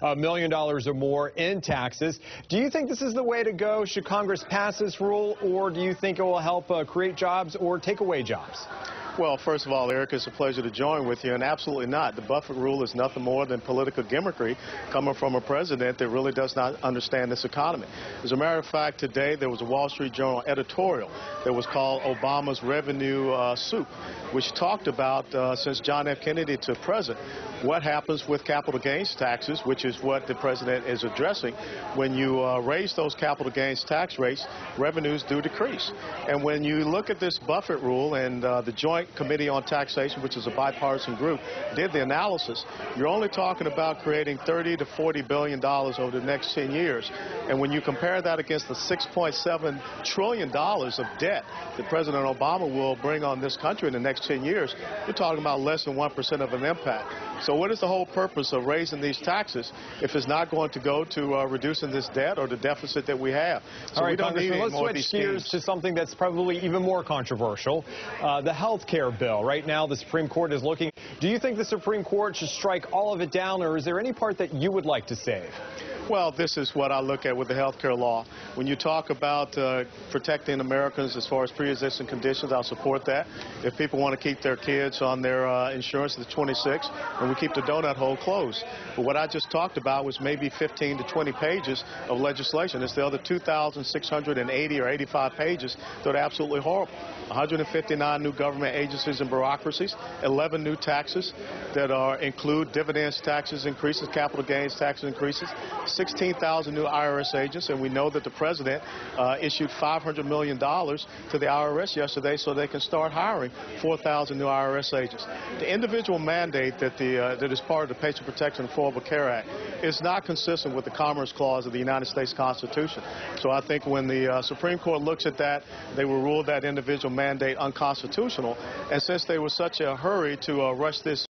$1 million or more in taxes. Do you think this is the way to go? Should Congress pass this rule, or do you think it will help create jobs or take away jobs? Well, first of all, Eric, it's a pleasure to join with you, and absolutely not. The Buffett rule is nothing more than political gimmickry coming from a president that really does not understand this economy. As a matter of fact, today there was a Wall Street Journal editorial that was called Obama's Revenue Soup, which talked about, since John F. Kennedy to present, what happens with capital gains taxes, which is what the president is addressing. When you raise those capital gains tax rates, revenues do decrease. And when you look at this Buffett rule, and the Joint Committee on Taxation, which is a bipartisan group, did the analysis, you're only talking about creating $30 to $40 billion over the next 10 years. And when you compare that against the $6.7 trillion of debt that President Obama will bring on this country in the next 10 years, you're talking about less than 1% of an impact. So what is the whole purpose of raising these taxes if it's not going to go to reducing this debt or the deficit that we have? So all right, we don't need let's more of these switch gears schemes. to something that's probably even more controversial, the health care bill. Right now, the Supreme Court is looking. Do you think the Supreme Court should strike all of it down, or is there any part that you would like to save? Well, this is what I look at with the health care law. When you talk about protecting Americans as far as pre-existing conditions, I'll support that. If people want to keep their kids on their insurance at 26, and we keep the donut hole closed. But what I just talked about was maybe 15 to 20 pages of legislation. It's the other 2,680 or 85 pages that are absolutely horrible. 159 new government agencies and bureaucracies, 11 new taxes that include dividends taxes increases, capital gains taxes increases, 16,000 new IRS agents, and we know that the president issued $500 million to the IRS yesterday so they can start hiring 4,000 new IRS agents. The individual mandate that is part of the Patient Protection and Affordable Care Act is not consistent with the Commerce Clause of the United States Constitution. So I think when the Supreme Court looks at that, they will rule that individual mandate unconstitutional. And since they were such a hurry to rush this